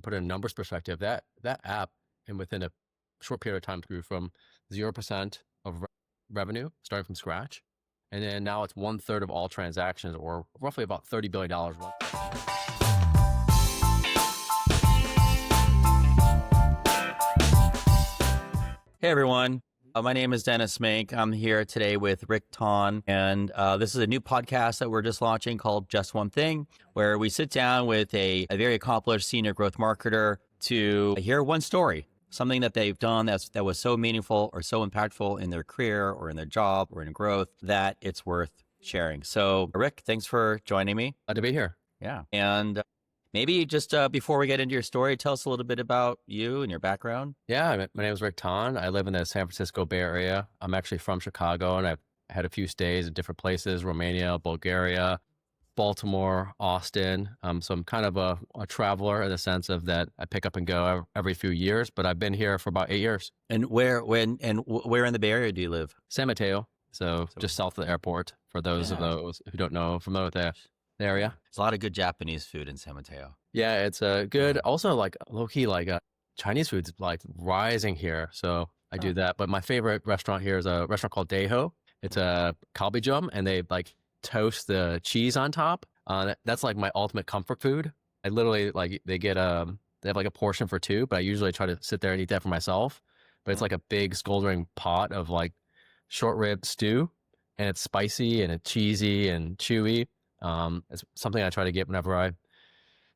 put it in numbers perspective, that app, and within a short period of time, grew from 0% of revenue starting from scratch. And then now it's 1/3 of all transactions, or roughly about $30 billion. Hey everyone, my name is Dennis Mink. I'm here today with Rick Ton, and this is a new podcast that we're just launching called Just One Thing, where we sit down with a very accomplished senior growth marketer to hear one story, something that they've done that was so meaningful or so impactful in their career or in their job or in growth that it's worth sharing. So Rick, thanks for joining me. Glad to be here. Yeah. And maybe just before we get into your story, tell us a little bit about you and your background. Yeah, my name is Rick Ton. I live in the San Francisco Bay Area. I'm actually from Chicago, and I've had a few stays in different places: Romania, Bulgaria, Baltimore, Austin. So I'm kind of a traveler in the sense of that I pick up and go every few years, but I've been here for about 8 years. And where in the Bay Area do you live? San Mateo, so just south of the airport, for those of those who don't know, familiar with the area. There's a lot of good Japanese food in San Mateo. Yeah, it's good. Also, like low-key, like Chinese food's like rising here, so I do that. But my favorite restaurant here is a restaurant called Daeho. It's a kalbijum, and they like toast the cheese on top. That's like my ultimate comfort food. I literally like they have like a portion for two, but I usually try to sit there and eat that for myself. But it's like a big smoldering pot of like short rib stew, and it's spicy and it's cheesy and chewy. It's something I try to get whenever I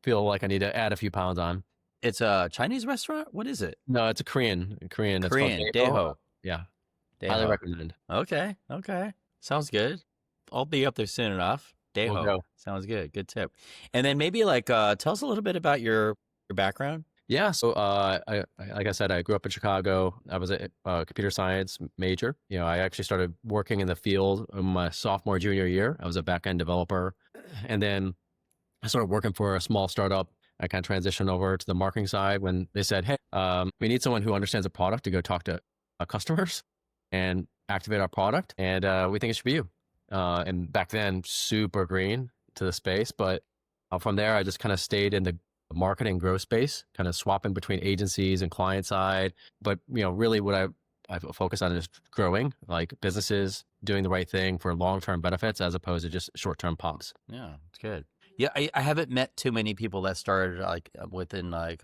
feel like I need to add a few pounds on. It's a Chinese restaurant? What is it? No, it's a Korean. It's called Daeho. Yeah. Daeho. Highly recommend. Okay. Sounds good. I'll be up there soon enough. Daeho. We'll go. Sounds good. Good tip. And then maybe like tell us a little bit about your background. Yeah. So like I said, I grew up in Chicago. I was a computer science major. You know, I actually started working in the field in my sophomore, junior year. I was a back-end developer. And then I started working for a small startup. I kind of transitioned over to the marketing side when they said, hey, we need someone who understands a product to go talk to customers and activate our product. And we think it should be you. And back then, super green to the space. But from there, I just kind of stayed in the marketing growth space, kind of swapping between agencies and client side. But, you know, really what I focus on is growing, like businesses doing the right thing for long-term benefits as opposed to just short-term pops. Yeah, it's good. Yeah, I haven't met too many people that started like within like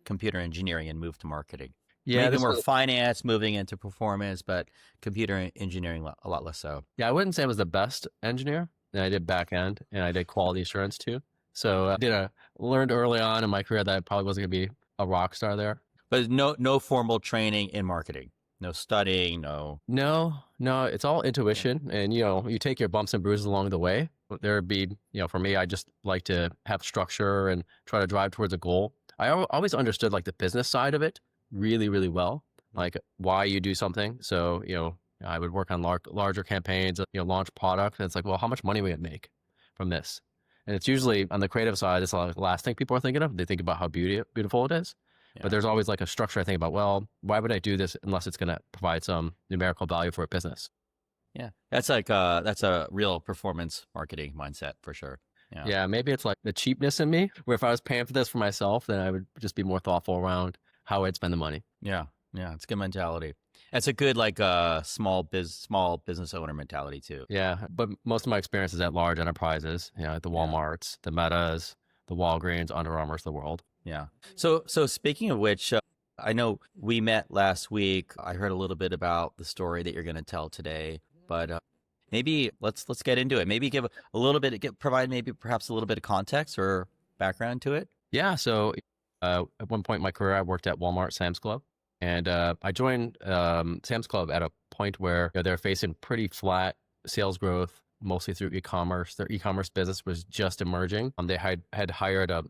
computer engineering and moved to marketing. Yeah, maybe more finance, moving into performance, but computer engineering a lot less so. Yeah, I wouldn't say I was the best engineer. And I did back end, and I did quality assurance too. So I learned early on in my career that I probably wasn't going to be a rock star there. But no formal training in marketing, no studying, No, it's all intuition, and you know, you take your bumps and bruises along the way. There'd be, you know, for me, I just like to have structure and try to drive towards a goal. I always understood like the business side of it really, really well, like why you do something. So, you know, I would work on larger campaigns, you know, launch product, and it's like, well, how much money we can make from this? And it's usually on the creative side, it's like the last thing people are thinking of. They think about how beautiful it is. Yeah. But there's always like a structure I think about, well, why would I do this unless it's going to provide some numerical value for a business? Yeah. That's like, that's a real performance marketing mindset for sure. Yeah. Maybe it's like the cheapness in me, where if I was paying for this for myself, then I would just be more thoughtful around how I'd spend the money. Yeah. It's a good mentality. It's a good like small business owner mentality too. Yeah, but most of my experience is at large enterprises, you know, the Walmarts, the Metas, the Walgreens, Under Armours of the world. Yeah. So speaking of which, I know we met last week. I heard a little bit about the story that you're going to tell today, but maybe let's get into it. Maybe provide maybe perhaps a little bit of context or background to it. Yeah. So at one point in my career, I worked at Walmart, Sam's Club. And I joined Sam's Club at a point where, you know, they're facing pretty flat sales growth, mostly through e-commerce. Their e-commerce business was just emerging. They had hired a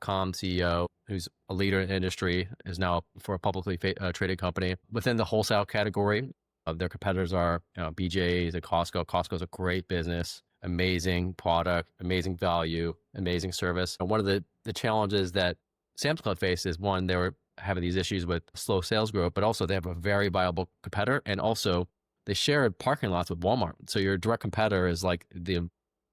.com CEO who's a leader in the industry, is now for a publicly traded company. Within the wholesale category, their competitors are, you know, BJ's and Costco. Costco's a great business, amazing product, amazing value, amazing service. And one of the challenges that Sam's Club faced is, one, they were having these issues with slow sales growth, but also they have a very viable competitor, and also they shared parking lots with Walmart. So your direct competitor is like the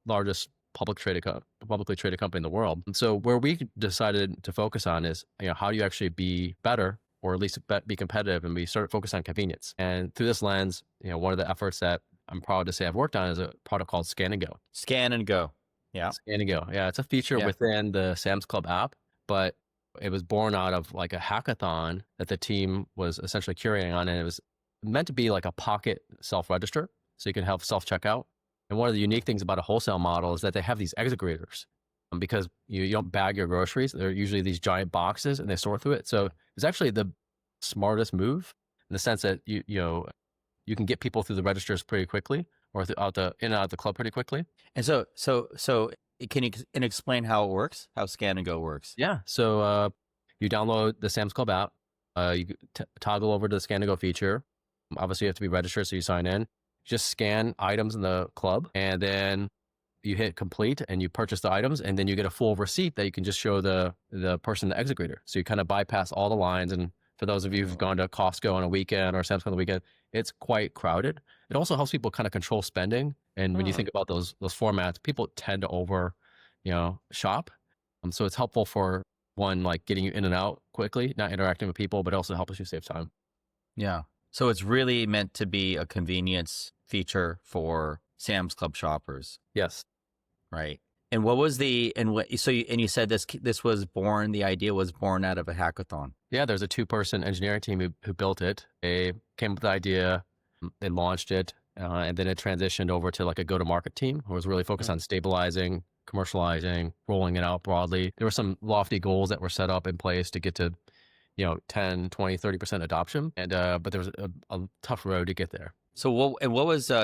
largest publicly traded company in the world. And so where we decided to focus on is, how do you actually be better, or at least be competitive? And we started focusing on convenience. And through this lens, one of the efforts that I'm proud to say I've worked on is a product called Scan and Go. Scan and Go. Yeah. Scan and Go. Yeah, it's a feature within the Sam's Club app, but it was born out of like a hackathon that the team was essentially curating on, and it was meant to be like a pocket self-register, so you can have self-checkout. And one of the unique things about a wholesale model is that they have these exit graders, because you don't bag your groceries. They're usually these giant boxes and they sort through it. So it's actually the smartest move in the sense that you can get people through the registers pretty quickly, or in and out of the club pretty quickly. And so can you explain how it works, how Scan and Go works? Yeah. So you download the Sam's Club app, you toggle over to the Scan and Go feature. Obviously you have to be registered, so you sign in. Just scan items in the club, and then you hit complete and you purchase the items, and then you get a full receipt that you can just show the person the exit grader. So you kind of bypass all the lines. And for those of you who've gone to Costco on a weekend or Sam's Club on the weekend, it's quite crowded. It also helps people kind of control spending. And when you think about those formats, people tend to over, shop. So it's helpful for one, like getting you in and out quickly, not interacting with people, but also helps you save time. Yeah. So it's really meant to be a convenience feature for Sam's Club shoppers. Yes. Right. And what was you said this was born, the idea was born out of a hackathon. Yeah, there's a 2-person engineering team who built it. They came up with the idea, they launched it, and then it transitioned over to like a go-to-market team who was really focused on stabilizing, commercializing, rolling it out broadly. There were some lofty goals that were set up in place to get to 10, 20, 30% adoption. And, but there was a tough road to get there. So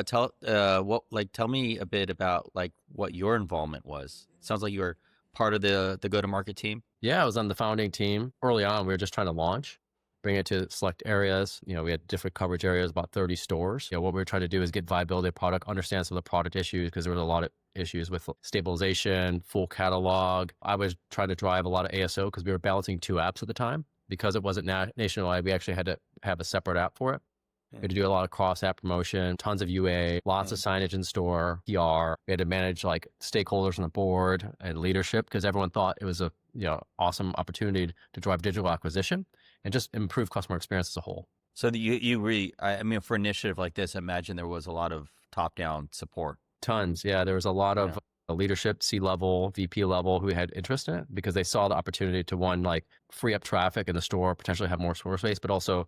tell me a bit about like what your involvement was. Sounds like you were part of the go-to-market team. Yeah, I was on the founding team. Early on, we were just trying to launch, bring it to select areas. We had different coverage areas, about 30 stores. What we were trying to do is get viability of product, understand some of the product issues, because there was a lot of issues with stabilization, full catalog. I was trying to drive a lot of ASO because we were balancing 2 apps at the time. Because it wasn't nationwide, we actually had to have a separate app for it. We had to do a lot of cross-app promotion, tons of UA, lots of signage in store, PR. We had to manage like stakeholders on the board and leadership, because everyone thought it was a awesome opportunity to drive digital acquisition and just improve customer experience as a whole. So you really, I mean, for an initiative like this, I imagine there was a lot of top-down support. Tons, yeah. There was a lot of leadership, C-level, VP level, who had interest in it because they saw the opportunity to, one, like free up traffic in the store, potentially have more store space, but also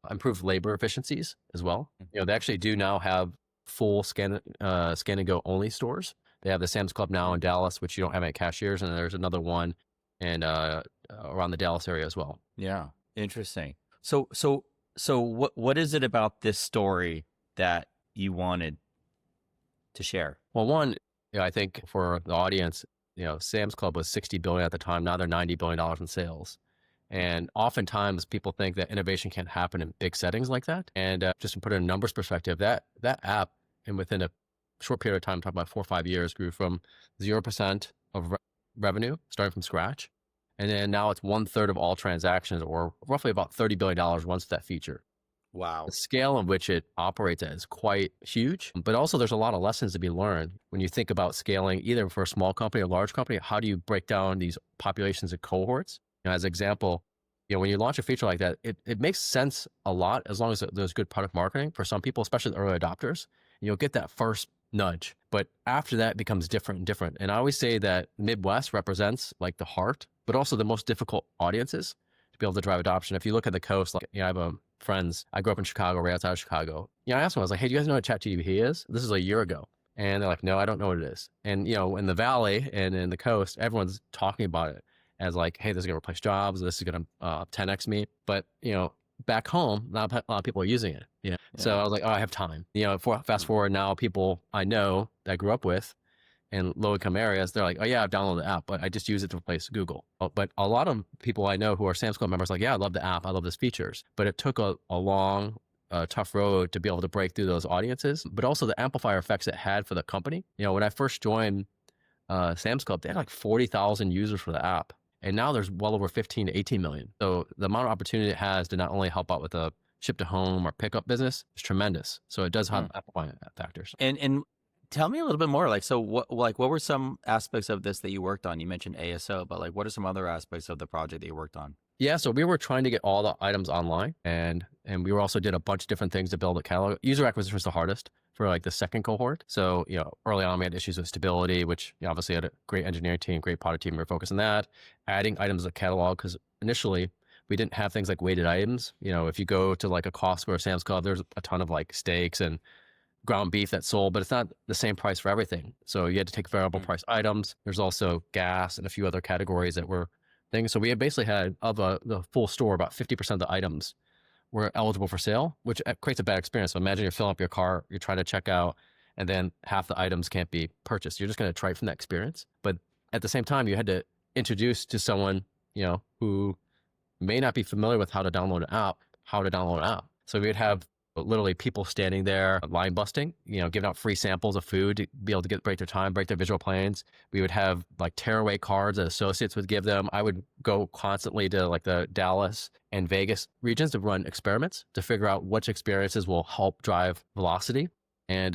improve labor efficiencies as well. They actually do now have full scan and go only stores. They have the Sam's Club now in Dallas, which you don't have any cashiers, and there's another one and around the Dallas area as well. Yeah, interesting. So what is it about this story that you wanted to share? Well, one, I think for the audience, Sam's Club was $60 billion at the time. Now they're $90 billion in sales. And oftentimes people think that innovation can't happen in big settings like that. And just to put it in a numbers perspective, that app, and within a short period of time, talking about 4 or 5 years, grew from 0% of revenue, starting from scratch. And then now it's 1/3 of all transactions, or roughly about $30 billion once that feature. Wow. The scale in which it operates at is quite huge, but also there's a lot of lessons to be learned when you think about scaling, either for a small company or large company. How do you break down these populations and cohorts? As an example, when you launch a feature like that, it makes sense a lot as long as there's good product marketing for some people, especially the early adopters. You'll get that first nudge, but after that it becomes different and different. And I always say that Midwest represents like the heart, but also the most difficult audiences to be able to drive adoption. If you look at the coast, like I have friends, I grew up in Chicago, right outside of Chicago. I asked them, I was like, hey, do you guys know what ChatGPT is? This is a year ago. And they're like, no, I don't know what it is. And, in the Valley and in the coast, everyone's talking about it as like, hey, this is going to replace jobs. This is going to 10x me. But, back home, not a lot of people are using it. Yeah. So I was like, oh, I have time. Fast forward now, people I know that I grew up with in low income areas, they're like, oh yeah, I've downloaded the app, but I just use it to replace Google. But a lot of people I know who are Sam's Club members, like, yeah, I love the app. I love these features. But it took a long, tough road to be able to break through those audiences, but also the amplifier effects it had for the company. When I first joined Sam's Club, they had like 40,000 users for the app. And now there's well over 15 to 18 million. So the amount of opportunity it has to not only help out with a ship to home or pickup business is tremendous. So it does have amplifying factors. And Tell me a little bit more. Like, so what were some aspects of this that you worked on? You mentioned ASO, but like, what are some other aspects of the project that you worked on? Yeah, so we were trying to get all the items online, and we were also did a bunch of different things to build a catalog. User acquisition was the hardest for like the second cohort. So early on we had issues with stability, which obviously had a great engineering team, great product team. We were focused on that, adding items to the catalog because initially we didn't have things like weighted items. If you go to like a Costco or Sam's Club, there's a ton of like steaks and ground beef that's sold, but it's not the same price for everything. So you had to take variable price items. There's also gas and a few other categories that were things. So we had basically had of the full store, about 50% of the items were eligible for sale, which creates a bad experience. So imagine you're filling up your car, you're trying to check out, and then half the items can't be purchased. You're just going to try from that experience. But at the same time, you had to introduce to someone, who may not be familiar with how to download an app. So we'd have literally people standing there, line busting, giving out free samples of food to be able to break their time, break their visual planes. We would have like tearaway cards that associates would give them. I would go constantly to like the Dallas and Vegas regions to run experiments to figure out which experiences will help drive velocity. And,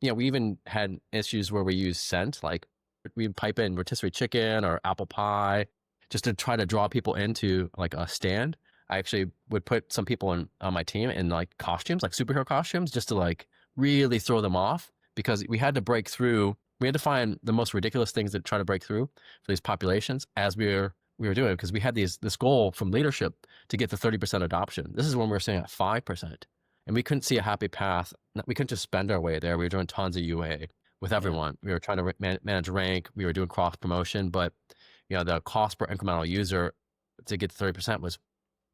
we even had issues where we used scent, like we'd pipe in rotisserie chicken or apple pie just to try to draw people into like a stand. I actually would put some people on my team in like costumes, like superhero costumes, just to like really throw them off because we had to break through. We had to find the most ridiculous things to try to break through for these populations as we were doing because we had this goal from leadership to get to 30% adoption. This is when we were sitting at 5%, and we couldn't see a happy path. We couldn't just spend our way there. We were doing tons of UA with everyone. We were trying to manage rank. We were doing cross promotion, but the cost per incremental user to get to 30% was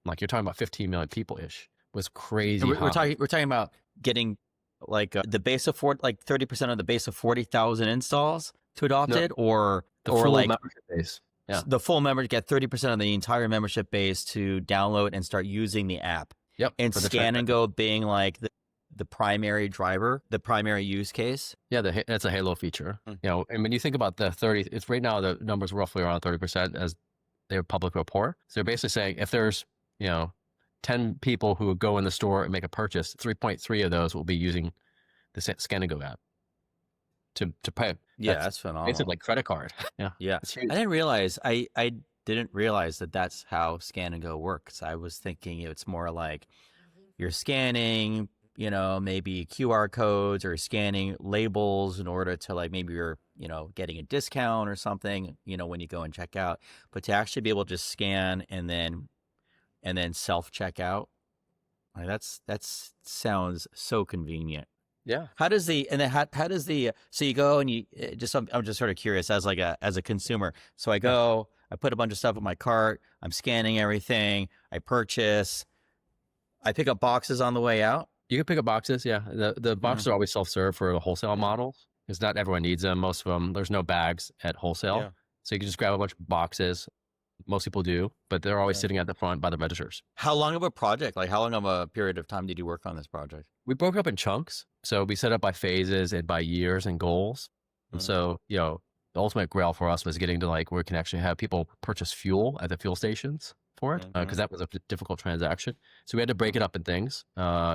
like you're talking about 15 million people ish, was crazy. We're talking about getting like the base of 30% of the base of 40,000 installs to adopt it, or the full like membership base. Yeah, the full member get 30% of the entire membership base to download and start using the app. Yep. And Scan and Go being like the primary driver, the primary use case. Yeah, that's a halo feature. And when you think about the 30, it's right now the number's roughly around 30% as their public report. So they're basically saying if there's 10 people who would go in the store and make a purchase, 3.3 of those will be using the Scan and Go app to pay. Yeah, that's phenomenal. It's like credit card. Yeah. I didn't realize, I didn't realize that that's how Scan and Go works. I was thinking it's more like you're scanning, maybe QR codes or scanning labels in order to like, maybe you're, getting a discount or something, when you go and check out, but to actually be able to just scan and then self checkout, like that sounds so convenient. Yeah. How does so you go and I'm just sort of curious as a consumer. So I go, I put a bunch of stuff in my cart, I'm scanning everything, I purchase, I pick up boxes on the way out. You can pick up boxes. Yeah. The boxes are always self-serve for the wholesale models because not everyone needs them. Most of them, there's no bags at wholesale. Yeah. So you can just grab a bunch of boxes. Most people do, but they're always sitting at the front by the registers. How long of a project, like how long of a period of time did you work on this project? We broke it up in chunks. So we set up by phases and by years and goals. And so, the ultimate grail for us was getting to like where we can actually have people purchase fuel at the fuel stations for it because that was a difficult transaction. So we had to break it up in things,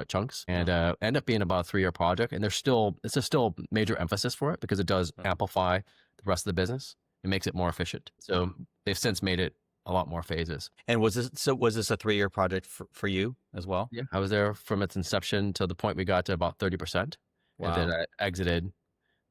chunks, and end up being about a 3-year project. And it's still major emphasis for it because it does amplify the rest of the business. It makes it more efficient. So they've since made it a lot more phases. And was this a 3-year project for you as well? Yeah, I was there from its inception to the point we got to about 30%. Wow. And then I exited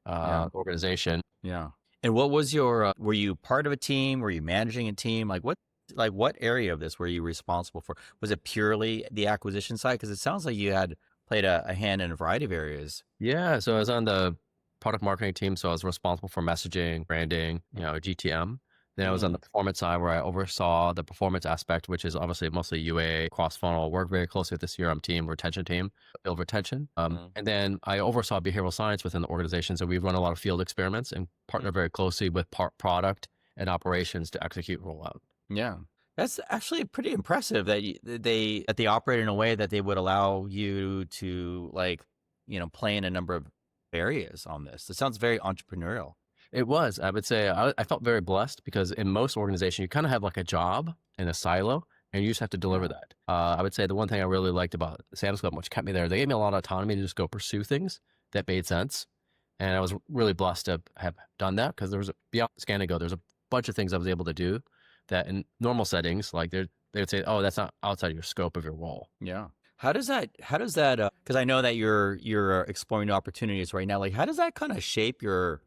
the organization. Yeah. And what was your, were you part of a team? Were you managing a team? What area of this were you responsible for? Was it purely the acquisition side? Because it sounds like you had played a hand in a variety of areas. Yeah. So I was on the product marketing team. So I was responsible for messaging, branding, GTM. Then I was on the performance side where I oversaw the performance aspect, which is obviously mostly UA, cross-funnel, work very closely with the CRM team, retention team, build retention. And then I oversaw behavioral science within the organization. So we run a lot of field experiments and partner very closely with product and operations to execute rollout. Yeah. That's actually pretty impressive that they operate in a way that they would allow you to play in a number of areas on this. It sounds very entrepreneurial. It was. I would say I felt very blessed because in most organizations, you kind of have like a job in a silo and you just have to deliver that. I would say the one thing I really liked about Sam's Club, which kept me there, they gave me a lot of autonomy to just go pursue things that made sense. And I was really blessed to have done that because there was beyond Scanago, there's a bunch of things I was able to do that in normal settings, like they would say, oh, that's not outside your scope of your role. Yeah. How does that, because I know that you're exploring new opportunities right now. Like, how does that kind of shape your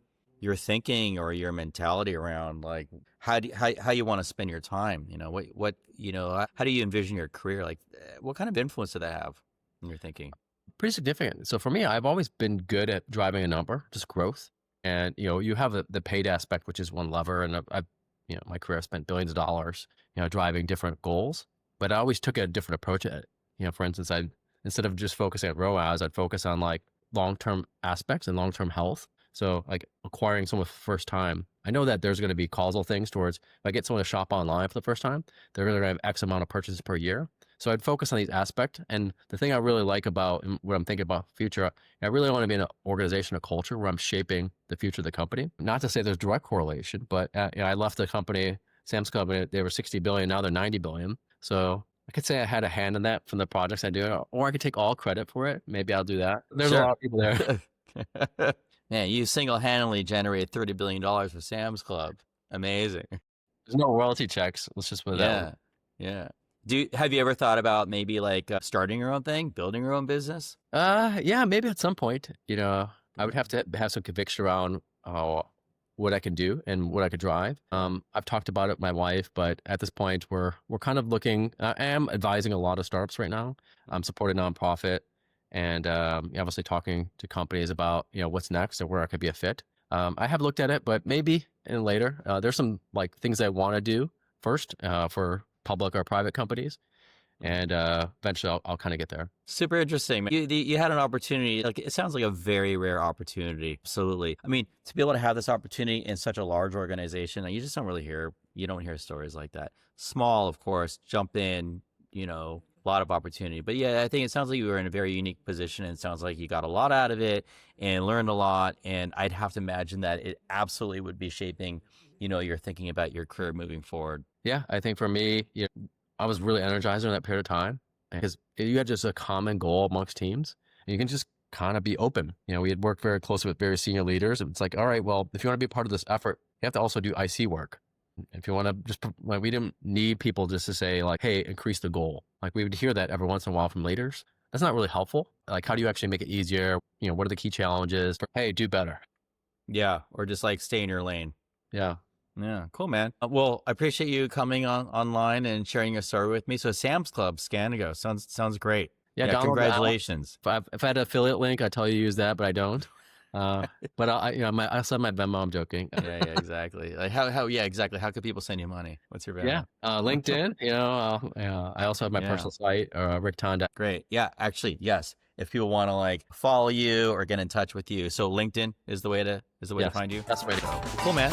thinking or your mentality around like how you want to spend your time? How do you envision your career? Like, what kind of influence did that have in your thinking? Pretty significant. So for me, I've always been good at driving a number, just growth. And, you have the paid aspect, which is one lever. And I've my career, I've spent billions of dollars, driving different goals, but I always took a different approach at it. For instance, instead of just focusing at ROAS, I'd focus on like long-term aspects and long-term health. So like acquiring someone for the first time, I know that there's going to be causal things towards if I get someone to shop online for the first time, they're going to have X amount of purchases per year. So I'd focus on these aspects. And the thing I really like about and what I'm thinking about future, I really want to be in an organization, a culture where I'm shaping the future of the company. Not to say there's direct correlation, but I left the company, Sam's Club, they were 60 billion, now they're 90 billion. So I could say I had a hand in that from the projects I do, or I could take all credit for it. Maybe I'll do that. There's a lot of people there. Man, you single-handedly generated $30 billion for Sam's Club. Amazing. There's no royalty checks. Let's just put it that way. Yeah. Have you ever thought about maybe like starting your own thing, building your own business? Yeah, maybe at some point. I would have to have some conviction around what I can do and what I could drive. I've talked about it with my wife, but at this point, we're kind of looking. I am advising a lot of startups right now. I'm supporting nonprofit, and obviously talking to companies about what's next and where I could be a fit. I have looked at it, but maybe later. There's some like things I want to do first for public or private companies, and eventually I'll kind of get there. Super interesting. You had an opportunity, like it sounds like a very rare opportunity. Absolutely. I mean, to be able to have this opportunity in such a large organization, you just don't really hear stories like that. Small, of course, jump in, a lot of opportunity. But yeah, I think it sounds like you were in a very unique position, and it sounds like you got a lot out of it and learned a lot. And I'd have to imagine that it absolutely would be shaping, your thinking about your career moving forward. Yeah, I think for me, I was really energized during that period of time because you had just a common goal amongst teams, and you can just kind of be open. We had worked very closely with very senior leaders. It's like, all right, well, if you want to be part of this effort, you have to also do IC work. If you want to just, like, we didn't need people just to say like, hey, increase the goal. Like we would hear that every once in a while from leaders. That's not really helpful. Like, how do you actually make it easier? What are the key challenges? Hey, do better. Yeah. Or just like stay in your lane. Yeah. Yeah, cool, man. Well, I appreciate you coming online and sharing your story with me. So Sam's Club, Scanago, sounds great. Yeah, congratulations. If I had an affiliate link, I'd tell you to use that, but I don't. But I said my Venmo. I'm joking. Yeah, exactly. Like how? Yeah, exactly. How could people send you money? What's your Venmo? Yeah, LinkedIn. I also have my personal site, rickton. Great. Yeah, actually, yes. If people want to like follow you or get in touch with you, so LinkedIn is the way to find you. That's the way to go. Cool, man.